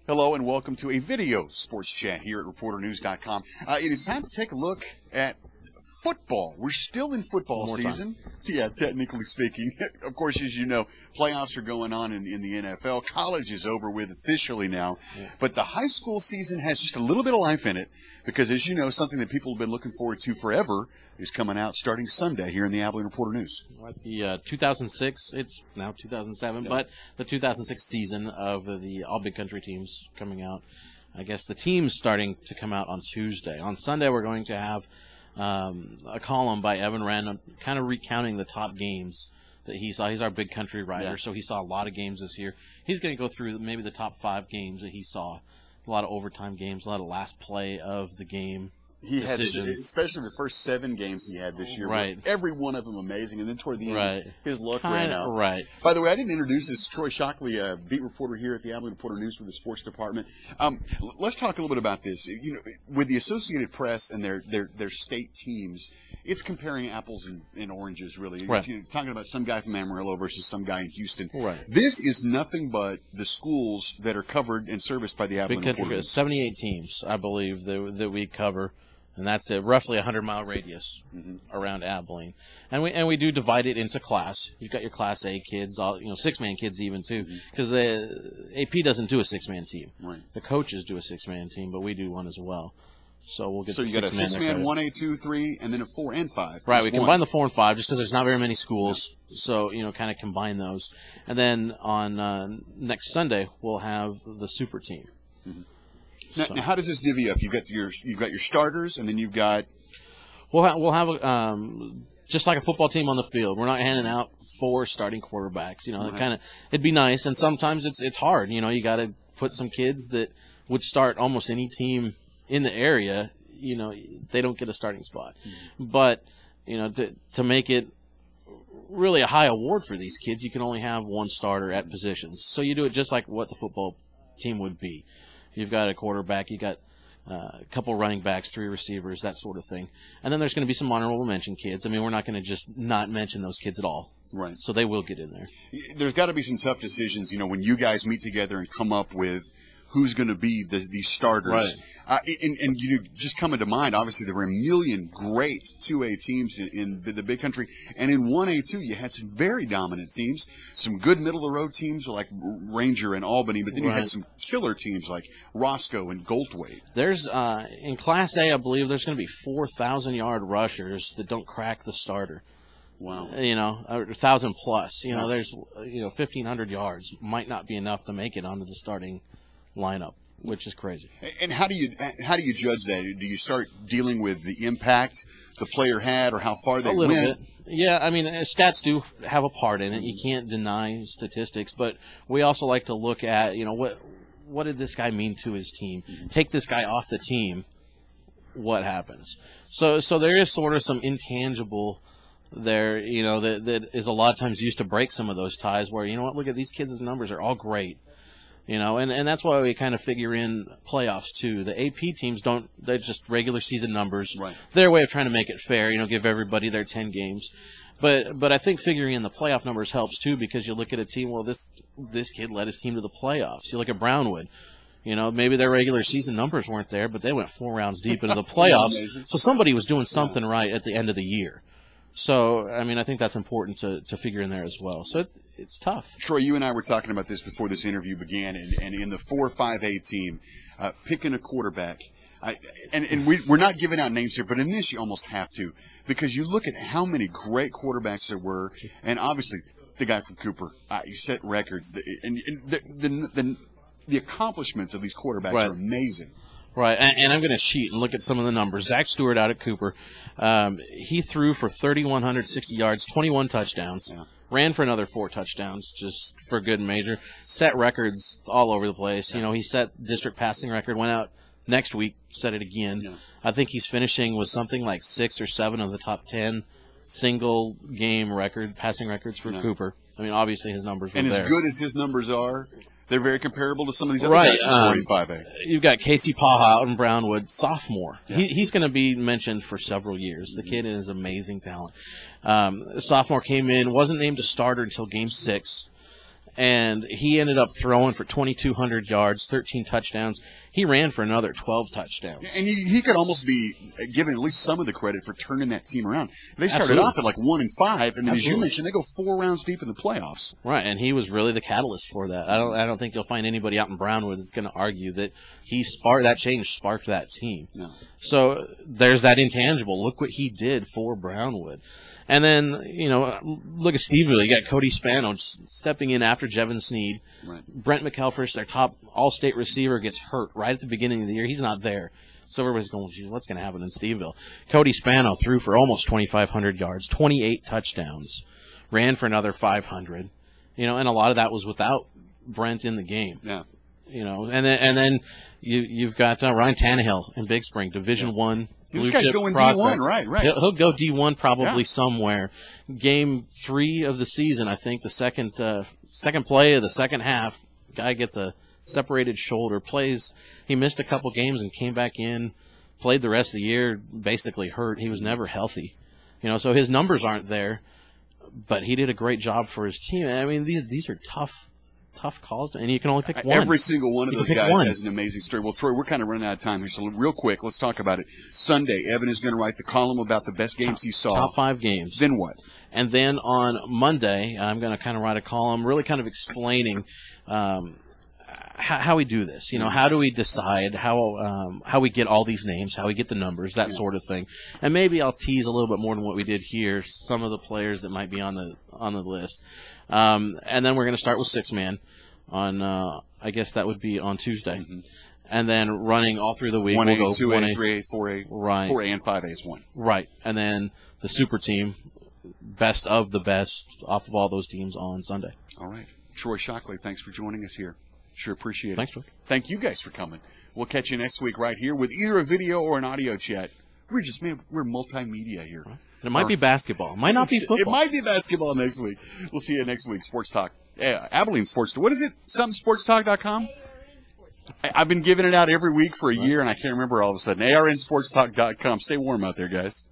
Hello and welcome to a video sports chat here at ReporterNews.com. It is time to take a look at football. We're still in football season. Yeah, technically speaking. Of course, as you know, playoffs are going on in the NFL. College is over with officially now. Yeah. But the high school season has just a little bit of life in it because, as you know, something that people have been looking forward to forever is coming out starting Sunday here in the Abilene Reporter News. The 2006, it's now 2007, but the 2006 season of the All Big Country teams coming out. I guess the teams starting to come out on Tuesday. On Sunday, we're going to have a column by Evan Wren kind of recounting the top games that he saw. He's our big country writer, so he saw a lot of games this year. He's going to go through maybe the top 5 games that he saw. A lot of overtime games, a lot of last play of the game. He decisions. Had, especially the first 7 games he had this year. Right. Every one of them amazing, and then toward the end, his luck ran out. Right. By the way, I didn't introduce this. Troy Shockley, beat reporter here at the Abilene Reporter News for the sports department. Let's talk a little bit about this. You know, with the Associated Press and their state teams, it's comparing apples and oranges, really. Right. You're talking about some guy from Amarillo versus some guy in Houston. Right. This is nothing but the schools that are covered and serviced by the Abilene Reporter News. 78 teams, I believe, that we cover. And that's a roughly 100-mile radius around Abilene, and we do divide it into class. You've got your Class A kids, all 6-man kids even too, because the AP doesn't do a 6-man team. Right. The coaches do a 6-man team, but we do one as well. So we'll get. So you got a 6-man, 1A, 2, 3, and then a 4 and 5. Right. We combine the 4 and 5 just because there's not very many schools, so kind of combine those, and then on next Sunday we'll have the super team. Now, how does this divvy up? You've got your starters, and then you've got. We'll have just like a football team on the field. We're not handing out 4 starting quarterbacks. It'd be nice, and sometimes it's hard. You got to put some kids that would start almost any team in the area. They don't get a starting spot, but to make it really a high award for these kids, you can only have 1 starter at positions. So you do it just like what the football team would be. You've got a quarterback, you got a couple running backs, 3 receivers, that sort of thing. And then there's going to be some honorable mention kids. I mean, we're not going to just not mention those kids at all. Right. So they will get in there. There's got to be some tough decisions, when you guys meet together and come up with who's going to be these starters. Right. And you just coming to mind, obviously, there were a million great 2A teams in the big country. And in 1A, too, you had some very dominant teams, some good middle-of-the-road teams like Ranger and Albany, but then you had some killer teams like Roscoe and Goldthwait. There's, in Class A, I believe there's going to be 4,000-yard rushers that don't crack the starter. Wow. 1,000 plus. There's 1,500 yards might not be enough to make it onto the starting lineup, which is crazy. And how do you judge that? Do you start dealing with the impact the player had or how far they went? A little bit. Yeah, I mean, stats do have a part in it. You can't deny statistics, but we also like to look at, what did this guy mean to his team? Take this guy off the team, what happens? So there is sort of some intangible there, that is a lot of times used to break some of those ties where, look at these kids' numbers are all great. And that's why we kind of figure in playoffs too. The AP teams they're just regular season numbers. Right. Their way of trying to make it fair, give everybody their 10 games. But I think figuring in the playoff numbers helps too, because you look at a team, well, this kid led his team to the playoffs. You look at Brownwood. Maybe their regular season numbers weren't there, but they went 4 rounds deep into the playoffs. So somebody was doing something right at the end of the year. So, I mean, I think that's important to figure in there as well. So it's tough. Troy, you and I were talking about this before this interview began, and in the 4-5A team, picking a quarterback, we're not giving out names here, but in this you almost have to, because you look at how many great quarterbacks there were, and obviously the guy from Cooper, he set records, and the accomplishments of these quarterbacks are amazing. Right, and I'm going to cheat and look at some of the numbers. Zach Stewart out at Cooper, he threw for 3,160 yards, 21 touchdowns, ran for another 4 touchdowns, just for good measure, set records all over the place. He set district passing record, went out next week, set it again. Yeah. I think he's finishing with something like 6 or 7 of the top 10 single game passing records for Cooper. I mean, obviously his numbers were there. And as good as his numbers are, they're very comparable to some of these other guys in 45A. You've got Casey Paha out in Brownwood, sophomore. Yeah. He's going to be mentioned for several years. The kid is amazing talent. Sophomore came in, wasn't named a starter until game 6, And he ended up throwing for 2,200 yards, 13 touchdowns. He ran for another 12 touchdowns. And he could almost be given at least some of the credit for turning that team around. They started off at like 1-5, and then as you mentioned, they go 4 rounds deep in the playoffs. Right, and he was really the catalyst for that. I don't think you'll find anybody out in Brownwood that's going to argue that that change sparked that team. No. So there's that intangible. Look what he did for Brownwood. And then, look at Steveville. You got Cody Spano stepping in after Jevin Sneed. Right. Brent McElfresh, their top all-state receiver, gets hurt right at the beginning of the year. He's not there. So everybody's going, geez, what's going to happen in Steveville? Cody Spano threw for almost 2,500 yards, 28 touchdowns, ran for another 500. And a lot of that was without Brent in the game. Yeah. And then you've got Ryan Tannehill in Big Spring, Division I. This guy's going D1, right. He'll go D1 probably somewhere. Game 3 of the season, I think, the second play of the second half, guy gets a separated shoulder, he missed a couple games and came back in, played the rest of the year, basically hurt. He was never healthy. So his numbers aren't there, but he did a great job for his team. I mean, these are tough calls, and you can only pick one. Every single one of those guys has an amazing story. Well, Troy, we're kind of running out of time here, so real quick, let's talk about it. Sunday, Evan is going to write the column about the best games he saw. Top 5 games. Then what? And then on Monday, I'm going to kind of write a column really kind of explaining how we do this. How do we decide how we get all these names, how we get the numbers, that sort of thing. And maybe I'll tease a little bit more than what we did here, some of the players that might be on the list. And then we're going to start with 6-man on, I guess that would be on Tuesday. Mm-hmm. And then running all through the week. 1A, 2A, 3A, 4A. Right. 4A and 5A is 1. Right. And then the super team, best of the best off of all those teams on Sunday. All right. Troy Shockley, thanks for joining us here. Sure appreciate it. Thanks, Troy. Thank you guys for coming. We'll catch you next week right here with either a video or an audio chat. We're multimedia here. Right. And it might be basketball. It might not be football. It might be basketball next week. We'll see you next week. Sports Talk. Abilene Sports Talk. What is it? SomethingSportsTalk.com? I've been giving it out every week for a year, and I can't remember all of a sudden. ARNSportsTalk.com. Stay warm out there, guys.